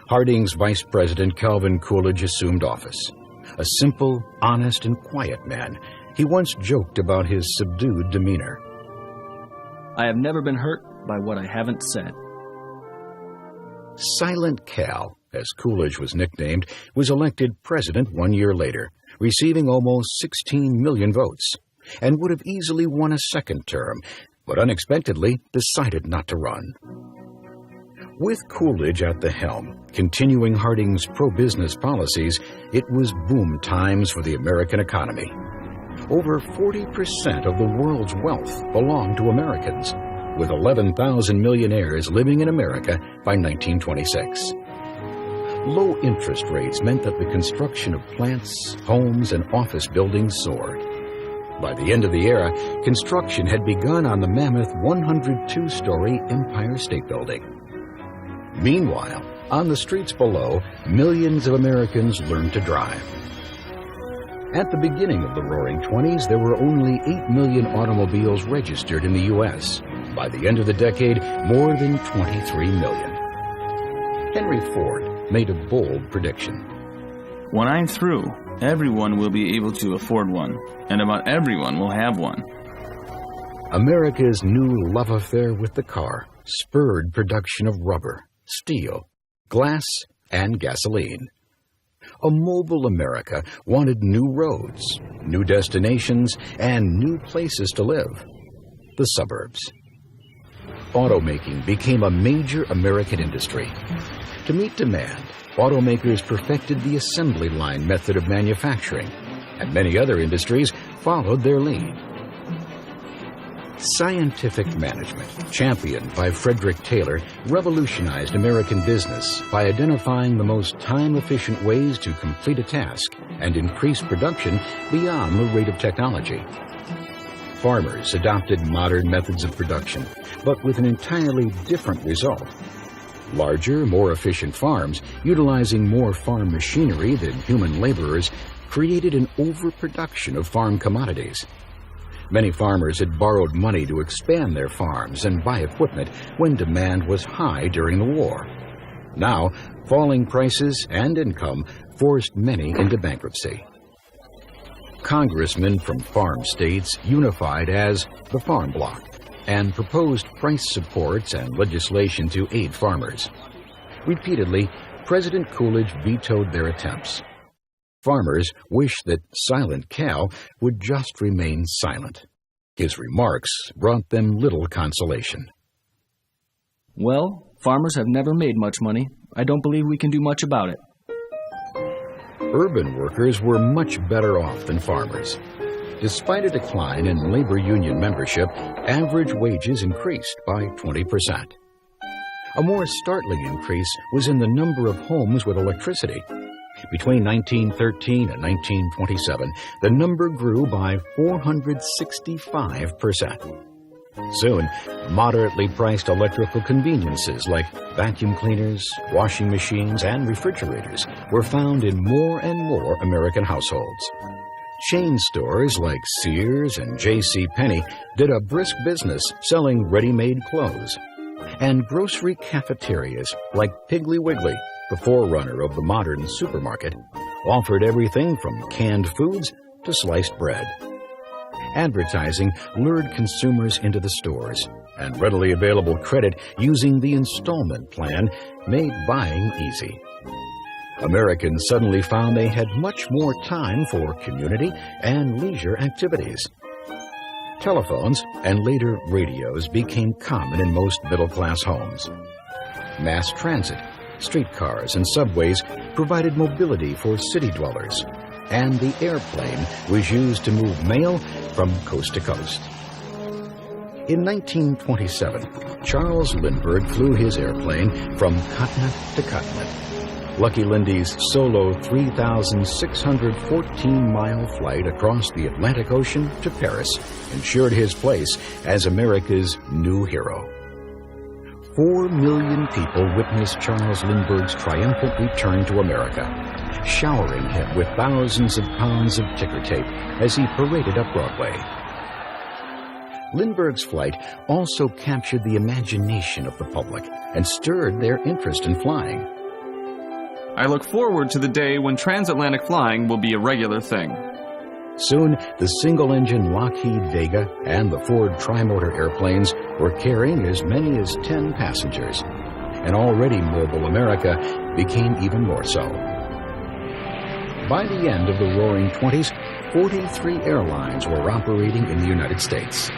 Harding's Vice President Calvin Coolidge assumed office. A simple, honest, and quiet man, he once joked about his subdued demeanor. I have never been hurt by what I haven't said. Silent Cal, as Coolidge was nicknamed, was elected president 1 year later, receiving almost 16 million votes, and would have easily won a second term, but unexpectedly decided not to run. With Coolidge at the helm, continuing Harding's pro-business policies, it was boom times for the American economy. Over 40% of the world's wealth belonged to Americans, with 11,000 millionaires living in America by 1926. Low interest rates meant that the construction of plants, homes, and office buildings soared. By the end of the era, construction had begun on the mammoth 102-story Empire State Building. Meanwhile, on the streets below, millions of Americans learned to drive. At the beginning of the Roaring '20s, there were only 8 million automobiles registered in the U.S. By the end of the decade, more than 23 million. Henry Ford made a bold prediction. When I'm through, everyone will be able to afford one, and about everyone will have one. America's new love affair with the car spurred production of rubber, steel, glass, and gasoline. A mobile America wanted new roads, new destinations, and new places to live. The suburbs. Automaking became a major American industry. To meet demand, automakers perfected the assembly line method of manufacturing, and many other industries followed their lead. Scientific management, championed by Frederick Taylor, revolutionized American business by identifying the most time-efficient ways to complete a task and increase production beyond the rate of technology. Farmers adopted modern methods of production, but with an entirely different result. Larger, more efficient farms, utilizing more farm machinery than human laborers, created an overproduction of farm commodities. Many farmers had borrowed money to expand their farms and buy equipment when demand was high during the war. Now, falling prices and income forced many into bankruptcy. Congressmen from farm states unified as the Farm Bloc and proposed price supports and legislation to aid farmers. Repeatedly, President Coolidge vetoed their attempts. Farmers wished that Silent Cal would just remain silent. His remarks brought them little consolation. Well, farmers have never made much money. I don't believe we can do much about it. Urban workers were much better off than farmers. Despite a decline in labor union membership, average wages increased by 20%. A more startling increase was in the number of homes with electricity. Between 1913 and 1927, the number grew by 465%. Soon, moderately priced electrical conveniences like vacuum cleaners, washing machines, and refrigerators were found in more and more American households. Chain stores like Sears and J.C. Penney did a brisk business selling ready-made clothes. And grocery cafeterias like Piggly Wiggly, the forerunner of the modern supermarket, offered everything from canned foods to sliced bread. Advertising lured consumers into the stores, and readily available credit using the installment plan made buying easy. Americans suddenly found they had much more time for community and leisure activities. Telephones and later radios became common in most middle-class homes. Mass transit, streetcars, and subways provided mobility for city dwellers, and the airplane was used to move mail from coast to coast. In 1927, Charles Lindbergh flew his airplane from continent to continent. Lucky Lindy's solo 3,614-mile flight across the Atlantic Ocean to Paris ensured his place as America's new hero. 4 million people witnessed Charles Lindbergh's triumphant return to America, showering him with thousands of pounds of ticker tape as he paraded up Broadway. Lindbergh's flight also captured the imagination of the public and stirred their interest in flying. I look forward to the day when transatlantic flying will be a regular thing. Soon, the single-engine Lockheed Vega and the Ford Trimotor airplanes were carrying as many as 10 passengers. And already mobile America became even more so. By the end of the Roaring '20s, 43 airlines were operating in the United States.